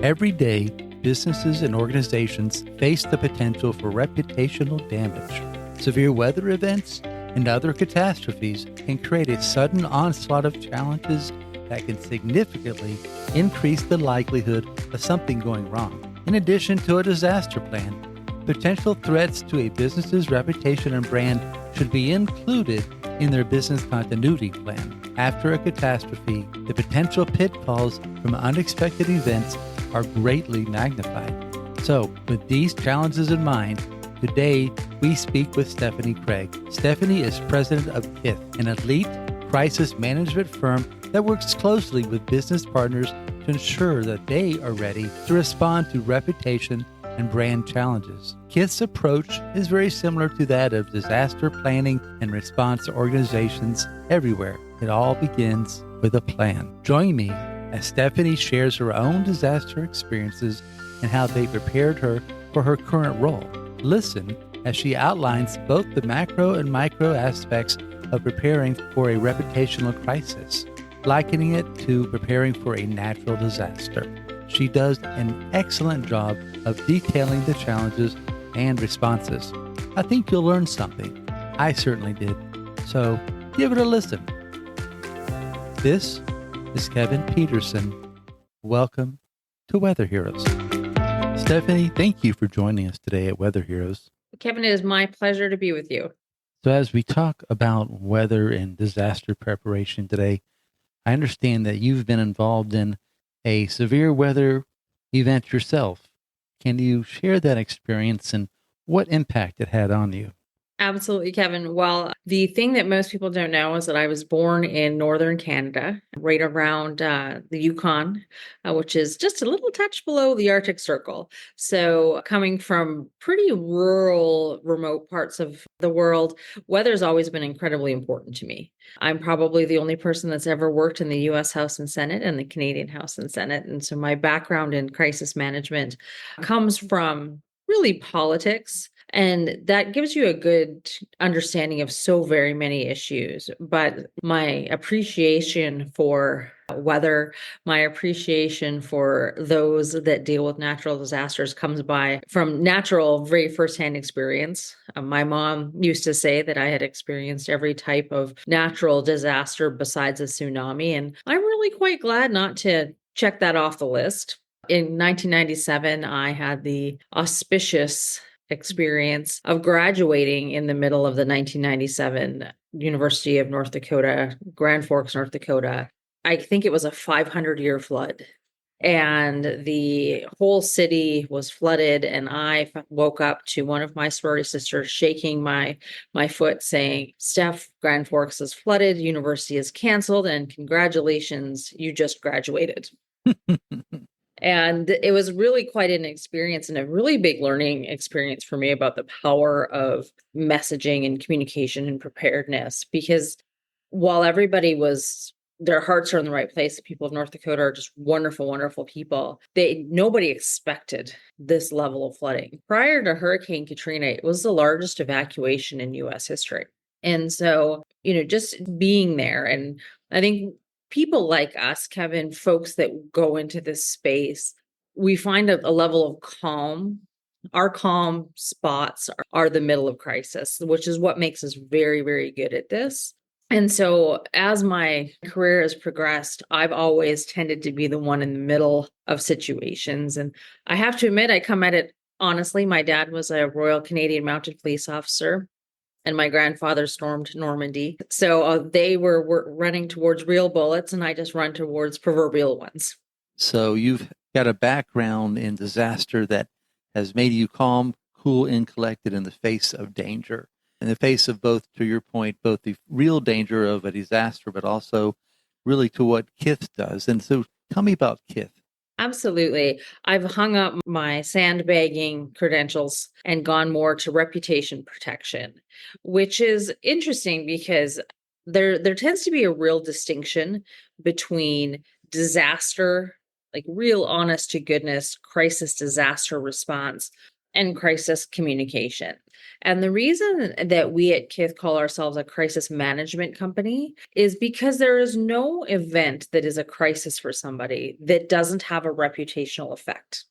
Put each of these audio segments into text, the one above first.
Every day, businesses and organizations face the potential for reputational damage. Severe weather events and other catastrophes can create a sudden onslaught of challenges that can significantly increase the likelihood of something going wrong. In addition to a disaster plan, potential threats to a business's reputation and brand should be included in their business continuity plan. After a catastrophe, the potential pitfalls from unexpected events are greatly magnified. So, with these challenges in mind, today we speak with Stephanie Craig. Stephanie is president of Kith, an elite crisis management firm that works closely with business partners to ensure that they are ready to respond to reputation and brand challenges. Kith's approach is very similar to that of disaster planning and response organizations everywhere. It all begins with a plan. Join me as Stephanie shares her own disaster experiences and how they prepared her for her current role. Listen as she outlines both the macro and micro aspects of preparing for a reputational crisis, likening it to preparing for a natural disaster. She does an excellent job of detailing the challenges and responses. I think you'll learn something. I certainly did. So give it a listen. This is Kevin Peterson. Welcome to Weather Heroes. Stephanie, thank you for joining us today at Weather Heroes. Kevin, it is my pleasure to be with you. So as we talk about weather and disaster preparation today, I understand that you've been involved in a severe weather event yourself. Can you share that experience and what impact it had on you? Absolutely, Kevin. Well, the thing that most people don't know is that I was born in northern Canada, right around the Yukon, which is just a little touch below the Arctic Circle. So coming from pretty rural, remote parts of the world, weather's always been incredibly important to me. I'm probably the only person that's ever worked in the U.S. House and Senate and the Canadian House and Senate. And so my background in crisis management comes from really politics. And that gives you a good understanding of so very many issues. But my appreciation for weather, my appreciation for those that deal with natural disasters comes by from natural, very firsthand experience. My mom used to say that I had experienced every type of natural disaster besides a tsunami. And I'm really quite glad not to check that off the list. In 1997, I had the auspicious experience of graduating in the middle of the 1997 University of North Dakota, Grand Forks, North Dakota. I think it was a 500-year flood. And the whole city was flooded. And I woke up to one of my sorority sisters shaking my foot saying, "Steph, Grand Forks is flooded, university is canceled, and congratulations, you just graduated." And it was really quite an experience and a really big learning experience for me about the power of messaging and communication and preparedness. Because while everybody their hearts are in the right place, the people of North Dakota are just wonderful, wonderful people. Nobody expected this level of flooding. Prior to Hurricane Katrina, it was the largest evacuation in U.S. history. And so, just being there, and I think people like us, Kevin, folks that go into this space, we find a level of calm. Our calm spots are the middle of crisis, which is what makes us very, very good at this. And so as my career has progressed, I've always tended to be the one in the middle of situations. And I have to admit, I come at it honestly. My dad was a Royal Canadian Mounted Police officer, and my grandfather stormed Normandy. So they were running towards real bullets, and I just run towards proverbial ones. So you've got a background in disaster that has made you calm, cool, and collected in the face of danger. In the face of both, to your point, both the real danger of a disaster, but also really to what Kith does. And so tell me about Kith. Absolutely. I've hung up my sandbagging credentials and gone more to reputation protection, which is interesting because there tends to be a real distinction between disaster, like real honest to goodness crisis disaster response, and crisis communication. And the reason that we at Kith call ourselves a crisis management company is because there is no event that is a crisis for somebody that doesn't have a reputational effect.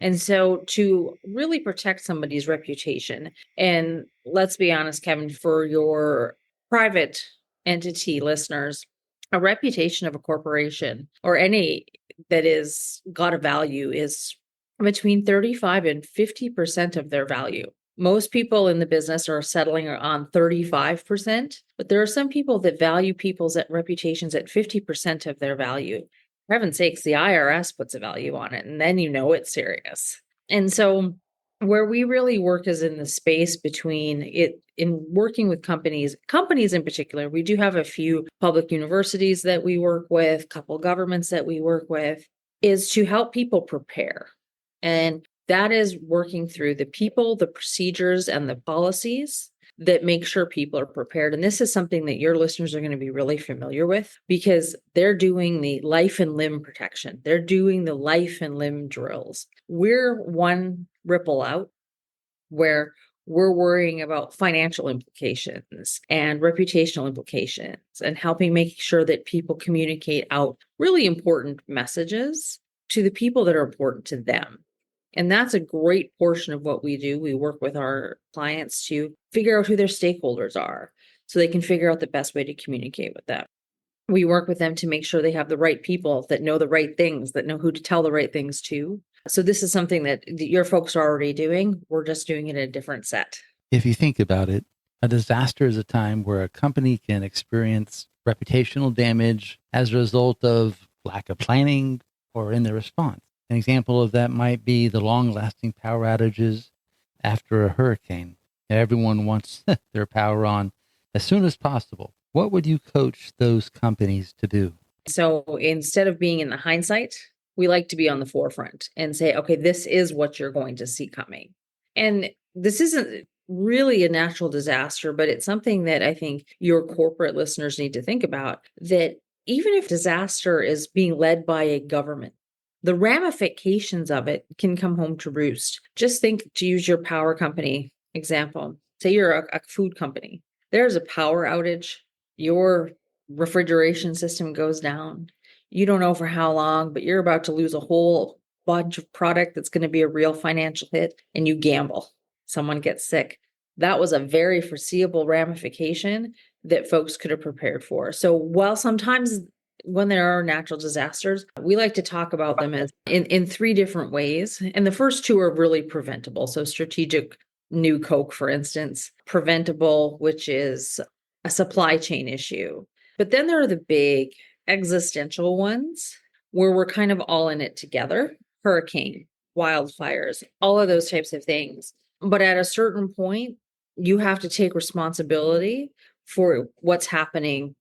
And so to really protect somebody's reputation, and let's be honest, Kevin, for your private entity listeners, a reputation of a corporation or any that is got a value is between 35 and 50% of their value. Most people in the business are settling on 35%, but there are some people that value people's reputations at 50% of their value. For heaven's sakes, the IRS puts a value on it, and then you know it's serious. And so where we really work is in the space between it in working with companies in particular. We do have a few public universities that we work with, a couple governments that we work with, is to help people prepare. And that is working through the people, the procedures, and the policies that make sure people are prepared. And this is something that your listeners are going to be really familiar with because they're doing the life and limb protection. They're doing the life and limb drills. We're one ripple out where we're worrying about financial implications and reputational implications and helping make sure that people communicate out really important messages to the people that are important to them. And that's a great portion of what we do. We work with our clients to figure out who their stakeholders are so they can figure out the best way to communicate with them. We work with them to make sure they have the right people that know the right things, that know who to tell the right things to. So this is something that your folks are already doing. We're just doing it in a different set. If you think about it, a disaster is a time where a company can experience reputational damage as a result of lack of planning or in their response. An example of that might be the long-lasting power outages after a hurricane. Everyone wants their power on as soon as possible. What would you coach those companies to do? So instead of being in the hindsight, we like to be on the forefront and say, okay, this is what you're going to see coming. And this isn't really a natural disaster, but it's something that I think your corporate listeners need to think about, that even if disaster is being led by a government, the ramifications of it can come home to roost. Just think, to use your power company example, say you're a food company. There's a power outage. Your refrigeration system goes down. You don't know for how long, but you're about to lose a whole bunch of product that's going to be a real financial hit, and you gamble. Someone gets sick. That was a very foreseeable ramification that folks could have prepared for. So while sometimes when there are natural disasters, we like to talk about them as in three different ways. And the first two are really preventable. So strategic new Coke, for instance, preventable, which is a supply chain issue. But then there are the big existential ones where we're kind of all in it together. Hurricane, wildfires, all of those types of things. But at a certain point, you have to take responsibility for what's happening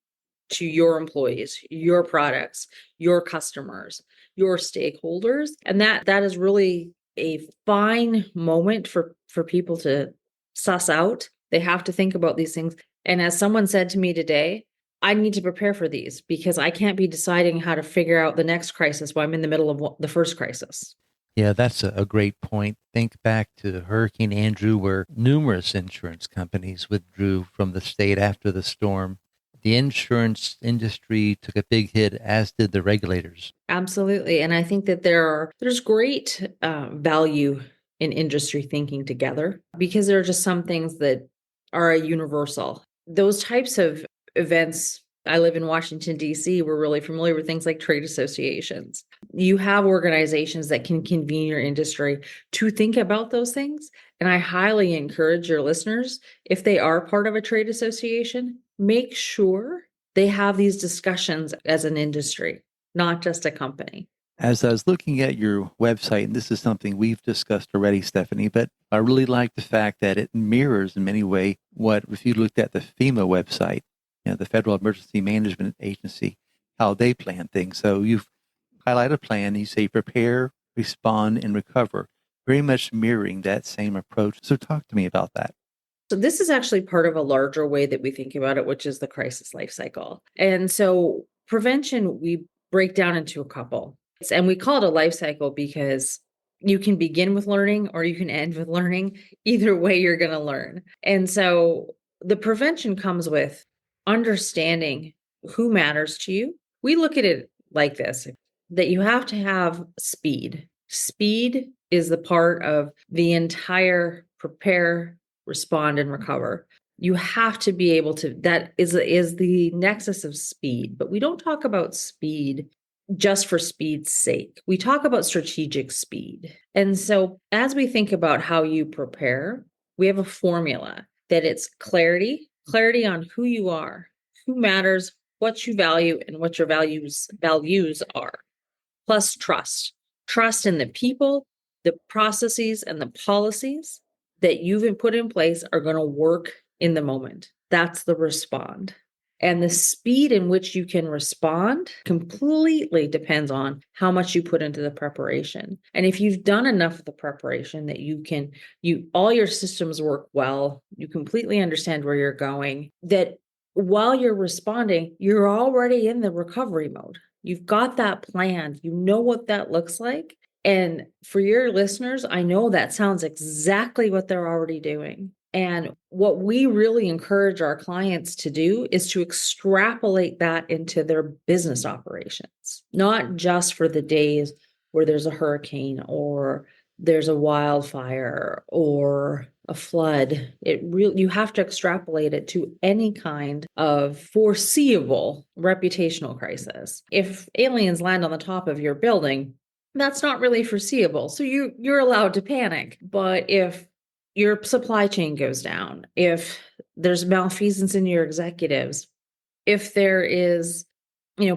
to your employees, your products, your customers, your stakeholders. And that is really a fine moment for people to suss out. They have to think about these things. And as someone said to me today, I need to prepare for these because I can't be deciding how to figure out the next crisis while I'm in the middle of the first crisis. Yeah, that's a great point. Think back to Hurricane Andrew, where numerous insurance companies withdrew from the state after the storm. The insurance industry took a big hit, as did the regulators. Absolutely. And I think that there's great value in industry thinking together because there are just some things that are a universal. Those types of events, I live in Washington, D.C. We're really familiar with things like trade associations. You have organizations that can convene your industry to think about those things. And I highly encourage your listeners, if they are part of a trade association, make sure they have these discussions as an industry, not just a company. As I was looking at your website, and this is something we've discussed already, Stephanie, but I really like the fact that it mirrors in many ways what, if you looked at the FEMA website, the Federal Emergency Management Agency, how they plan things. So you've highlighted a plan, you say prepare, respond, and recover, very much mirroring that same approach. So talk to me about that. So this is actually part of a larger way that we think about it, which is the crisis life cycle. And so prevention, we break down into a couple. And we call it a life cycle because You can begin with learning or you can end with learning. Either way, you're going to learn. And so the prevention comes with understanding who matters to you. We look at it like this, that you have to have speed. Speed is the part of the entire prepare, respond, and recover. You have to be able to, that is the nexus of speed. But we don't talk about speed just for speed's sake. We talk about strategic speed. And so as we think about how you prepare, we have a formula that it's clarity on who you are, who matters, what you value, and what your values are, plus trust in the people, the processes, and the policies that you've put in place are going to work in the moment. That's the respond. And the speed in which you can respond completely depends on how much you put into the preparation. And if you've done enough of the preparation that all your systems work well, you completely understand where you're going, that while you're responding, you're already in the recovery mode. You've got that planned. You know what that looks like. And for your listeners, I know that sounds exactly what they're already doing. And what we really encourage our clients to do is to extrapolate that into their business operations, not just for the days where there's a hurricane or there's a wildfire or a flood. You have to extrapolate it to any kind of foreseeable reputational crisis. If aliens land on the top of your building, that's not really foreseeable. So you're allowed to panic. But if your supply chain goes down, if there's malfeasance in your executives, if there is,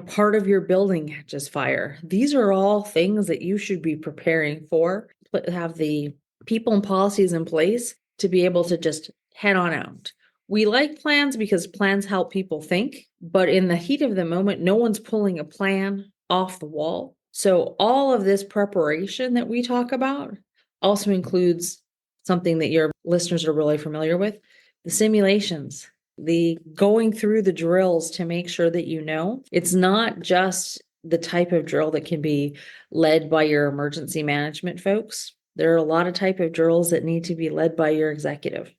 part of your building catches fire, these are all things that you should be preparing for, have the people and policies in place to be able to just head on out. We like plans because plans help people think, but in the heat of the moment, no one's pulling a plan off the wall. So all of this preparation that we talk about also includes something that your listeners are really familiar with, the simulations, the going through the drills to make sure that it's not just the type of drill that can be led by your emergency management folks. There are a lot of type of drills that need to be led by your executive.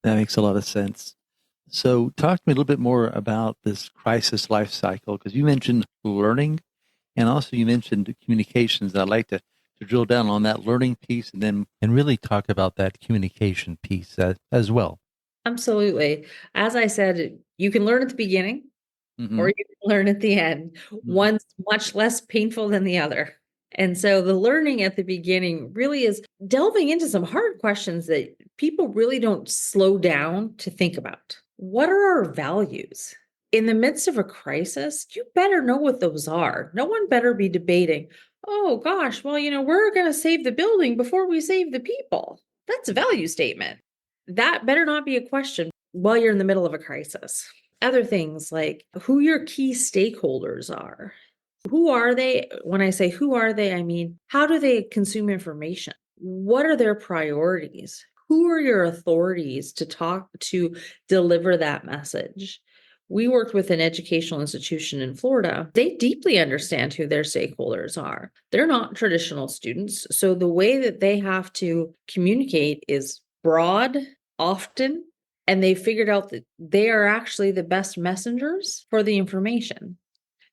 That makes a lot of sense. So talk to me a little bit more about this crisis life cycle, because you mentioned learning and also you mentioned communications. I'd like to drill down on that learning piece and really talk about that communication piece as well. Absolutely. As I said, you can learn at the beginning or you can learn at the end. One's much less painful than the other. And so the learning at the beginning really is delving into some hard questions that people really don't slow down to think about. What are our values? In the midst of a crisis, you better know what those are. No one better be debating, oh gosh, well, we're going to save the building before we save the people. That's a value statement. That better not be a question while you're in the middle of a crisis. Other things like who your key stakeholders are. Who are they? When I say who are they, I mean, how do they consume information? What are their priorities? Who are your authorities to deliver that message? We worked with an educational institution in Florida. They deeply understand who their stakeholders are. They're not traditional students. So the way that they have to communicate is broad, often, and they figured out that they are actually the best messengers for the information.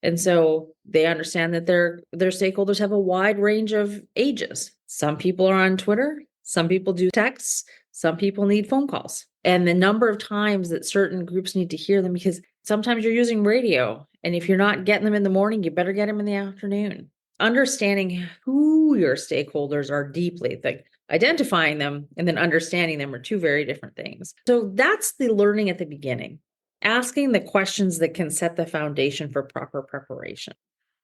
And so they understand that their stakeholders have a wide range of ages. Some people are on Twitter, some people do texts, some people need phone calls. And the number of times that certain groups need to hear them, because sometimes you're using radio. And if you're not getting them in the morning, you better get them in the afternoon. Understanding who your stakeholders are deeply, like identifying them and then understanding them are two very different things. So that's the learning at the beginning. Asking the questions that can set the foundation for proper preparation.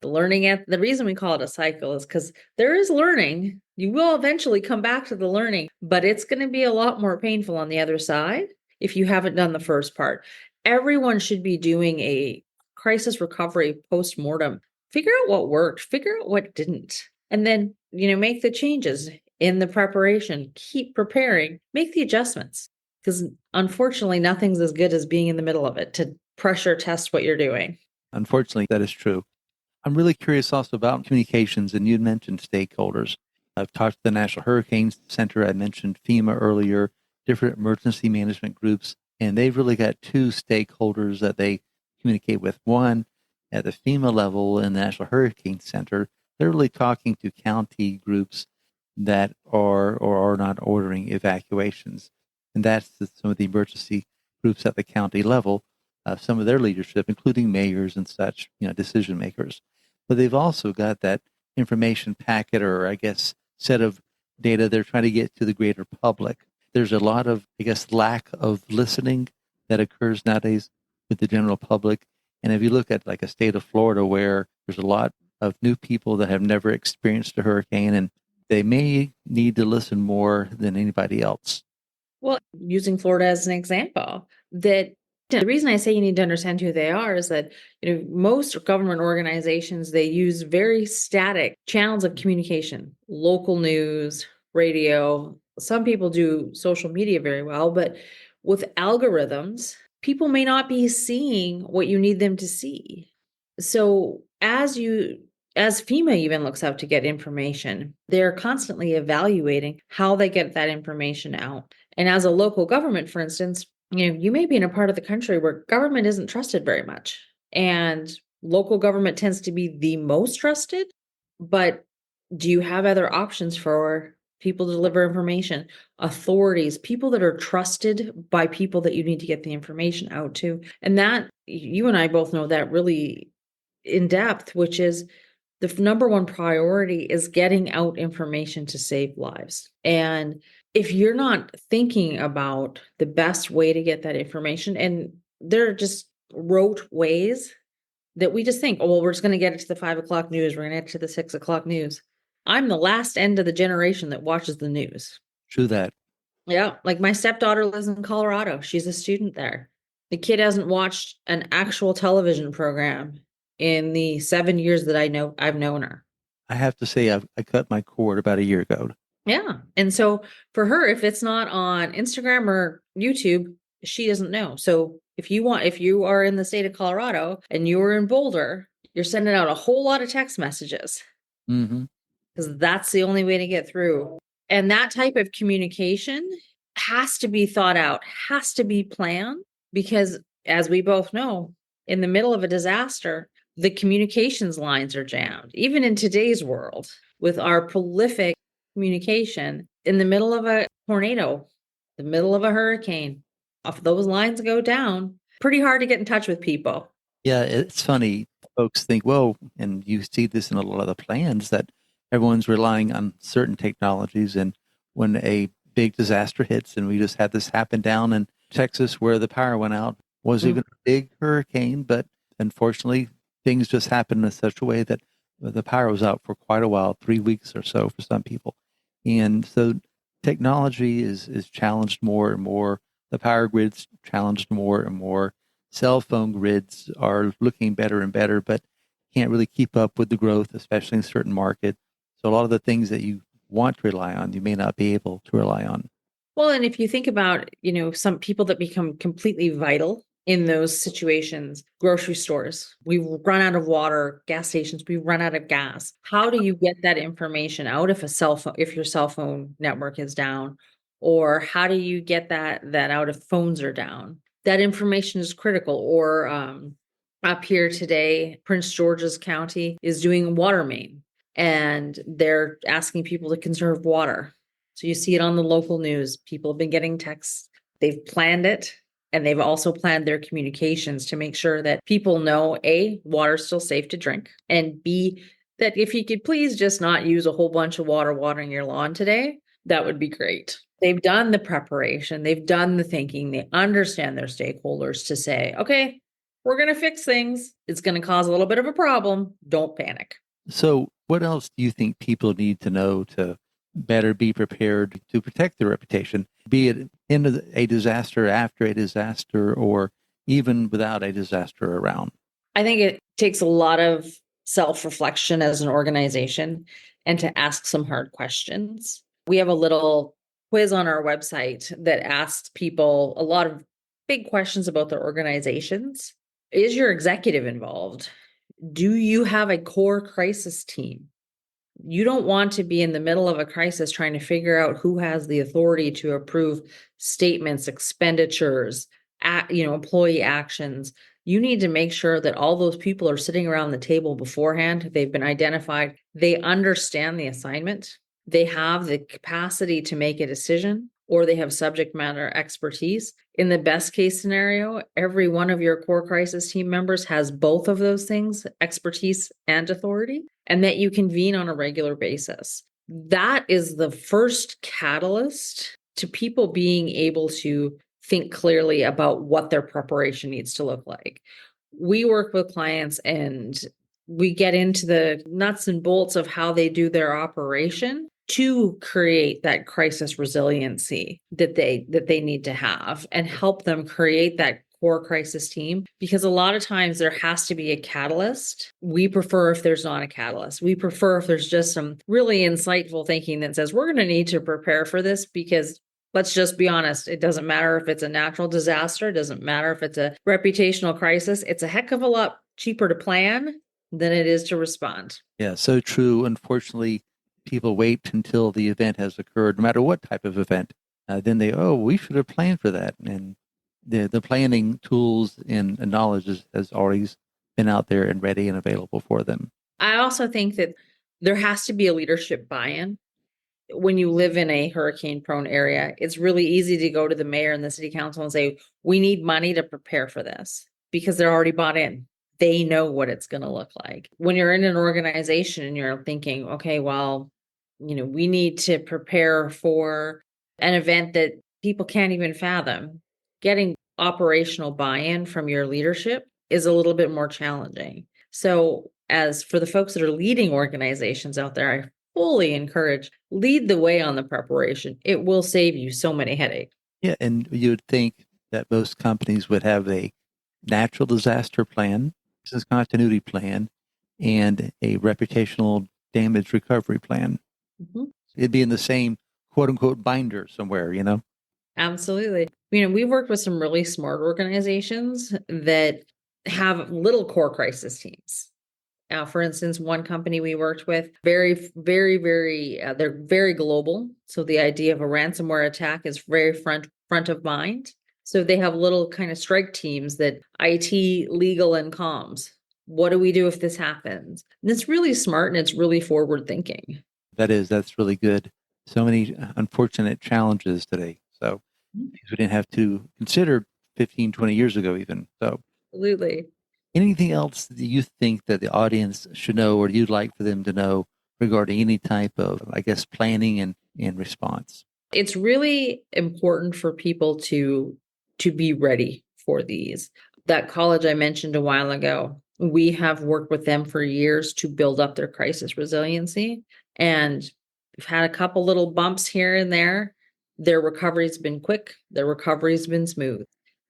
The reason we call it a cycle is because there is learning. You will eventually come back to the learning, but it's going to be a lot more painful on the other side if you haven't done the first part. Everyone should be doing a crisis recovery post-mortem. Figure out what worked, figure out what didn't, and then, make the changes in the preparation. Keep preparing, make the adjustments. Because unfortunately, nothing's as good as being in the middle of it to pressure test what you're doing. Unfortunately, that is true. I'm really curious also about communications, and you'd mentioned stakeholders. I've talked to the National Hurricane Center. I mentioned FEMA earlier, different emergency management groups, and they've really got two stakeholders that they communicate with. One, at the FEMA level in the National Hurricane Center, they're really talking to county groups that are or are not ordering evacuations. And that's some of the emergency groups at the county level, some of their leadership, including mayors and such, decision makers. But they've also got that information packet, or I guess set of data they're trying to get to the greater public. There's a lot of, I guess, lack of listening that occurs nowadays with the general public. And if you look at like a state of Florida where there's a lot of new people that have never experienced a hurricane, and they may need to listen more than anybody else. Well, using Florida as an example, that the reason I say you need to understand who they are is that most government organizations, they use very static channels of communication, local news, radio. Some people do social media very well, but with algorithms, people may not be seeing what you need them to see. So as FEMA even looks out to get information, they're constantly evaluating how they get that information out. And as a local government, for instance, you may be in a part of the country where government isn't trusted very much. And local government tends to be the most trusted. But do you have other options for people to deliver information? Authorities, people that are trusted by people that you need to get the information out to. And that, you and I both know that really in depth, which is the number one priority is getting out information to save lives. And if you're not thinking about the best way to get that information, and there are just rote ways that we just think, oh, well, we're just going to get it to the 5 o'clock news. We're going to get it to the 6 o'clock news. I'm the last end of the generation that watches the news. True that. Yeah. Like my stepdaughter lives in Colorado. She's a student there. The kid hasn't watched an actual television program in the 7 years that I've known her. I have to say, I cut my cord about a year ago. Yeah. And so for her, if it's not on Instagram or YouTube, she doesn't know. So if you are in the state of Colorado and you're in Boulder, you're sending out a whole lot of text messages because that's the only way to get through. And that type of communication has to be thought out, has to be planned, because as we both know, in the middle of a disaster, the communications lines are jammed. Even in today's world, with our prolific communication, in the middle of a tornado, the middle of a hurricane, if those lines go down, pretty hard to get in touch with people. Yeah, it's funny. Folks think, well, and you see this in a lot of the plans, that everyone's relying on certain technologies. And when a big disaster hits, and we just had this happen down in Texas where the power went out, was even a big hurricane, but unfortunately, things just happened in such a way that the power was out for quite a while, 3 weeks or so for some people. And so technology is challenged more and more. The power grid's challenged more and more. Cell phone grids are looking better and better, but can't really keep up with the growth, especially in certain markets. So a lot of the things that you want to rely on, you may not be able to rely on. Well, and if you think about, some people that become completely vital in those situations, grocery stores, we run out of water, gas stations, we run out of gas. How do you get that information out if your cell phone network is down? Or how do you get that out if phones are down? That information is critical. Or up here today, Prince George's County is doing water main, and they're asking people to conserve water. So you see it on the local news. People have been getting texts. They've planned it. And they've also planned their communications to make sure that people know, A, water's still safe to drink, and B, that if you could please just not use a whole bunch of water watering your lawn today, that would be great. They've done the preparation. They've done the thinking. They understand their stakeholders to say, okay, we're going to fix things. It's going to cause a little bit of a problem. Don't panic. So what else do you think people need to know to better be prepared to protect their reputation, be it in a disaster, after a disaster, or even without a disaster around? I think it takes a lot of self-reflection as an organization and to ask some hard questions. We have a little quiz on our website that asks people a lot of big questions about their organizations. Is your executive involved? Do you have a core crisis team? You don't want to be in the middle of a crisis trying to figure out who has the authority to approve statements, expenditures, employee actions. You need to make sure that all those people are sitting around the table beforehand. They've been identified. They understand the assignment. They have the capacity to make a decision, or they have subject matter expertise. In the best case scenario, every one of your core crisis team members has both of those things, expertise and authority, and that you convene on a regular basis. That is the first catalyst to people being able to think clearly about what their preparation needs to look like. We work with clients and we get into the nuts and bolts of how they do their operation to create that crisis resiliency that they need to have, and help them create that core crisis team. Because a lot of times there has to be a catalyst. We prefer if there's not a catalyst. We prefer if there's just some really insightful thinking that says, we're going to need to prepare for this, because let's just be honest, it doesn't matter if it's a natural disaster, it doesn't matter if it's a reputational crisis. It's a heck of a lot cheaper to plan than it is to respond. Yeah, so true. Unfortunately, people wait until the event has occurred, no matter what type of event. Then we should have planned for that. And the planning tools and knowledge has always been out there and ready and available for them. I also think that there has to be a leadership buy-in. When you live in a hurricane-prone area, it's really easy to go to the mayor and the city council and say, we need money to prepare for this, because they're already bought in. They know what it's going to look like. When you're in an organization and you're thinking, okay, well, we need to prepare for an event that people can't even fathom, getting operational buy-in from your leadership is a little bit more challenging. So as for the folks that are leading organizations out there, I fully encourage, lead the way on the preparation. It will save you so many headaches. Yeah, and you would think that most companies would have a natural disaster plan, business continuity plan, and a reputational damage recovery plan. Mm-hmm. It'd be in the same quote unquote binder somewhere, Absolutely. We've worked with some really smart organizations that have little core crisis teams. For instance, one company we worked with, very, very, very, they're very global. So the idea of a ransomware attack is very front of mind. So they have little kind of strike teams that IT, legal, and comms. What do we do if this happens? And it's really smart and it's really forward thinking. That's really good. So many unfortunate challenges today. So we didn't have to consider 15, 20 years ago even. So absolutely. Anything else that you think that the audience should know, or you'd like for them to know regarding any type of, planning and response? It's really important for people to be ready for these. That college I mentioned a while ago, we have worked with them for years to build up their crisis resiliency. And we've had a couple little bumps here and there. Their recovery's been quick. Their recovery's been smooth.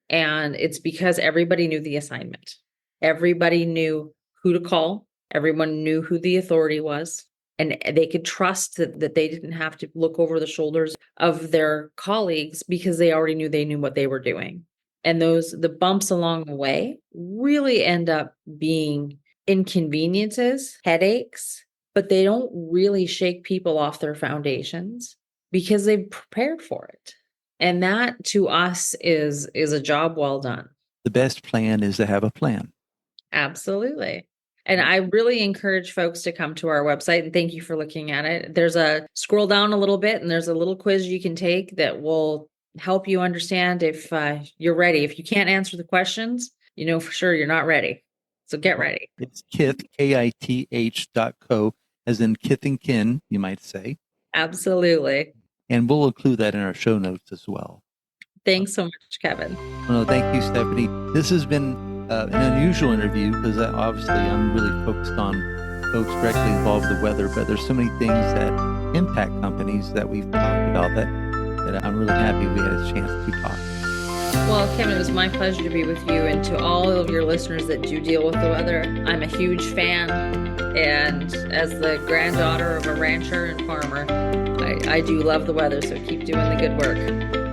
And it's because everybody knew the assignment. Everybody knew who to call. Everyone knew who the authority was. And they could trust that they didn't have to look over the shoulders of their colleagues, because they already knew what they were doing. And the bumps along the way really end up being inconveniences, headaches, but they don't really shake people off their foundations because they've prepared for it. And that to us is a job well done. The best plan is to have a plan. Absolutely. And I really encourage folks to come to our website, and thank you for looking at it. There's a scroll down a little bit and there's a little quiz you can take that will help you understand if you're ready. If you can't answer the questions, for sure you're not ready. So get ready. It's Kith, KITH.co, as in Kith and Kin, you might say. Absolutely. And we'll include that in our show notes as well. Thanks so much, Kevin. Well, thank you, Stephanie. This has been an unusual interview because obviously I'm really focused on folks directly involved with the weather, but there's so many things that impact companies that we've talked about that I'm really happy we had a chance to talk. Well, Kevin, it was my pleasure to be with you, and to all of your listeners that do deal with the weather. I'm a huge fan, and as the granddaughter of a rancher and farmer, I do love the weather, so keep doing the good work.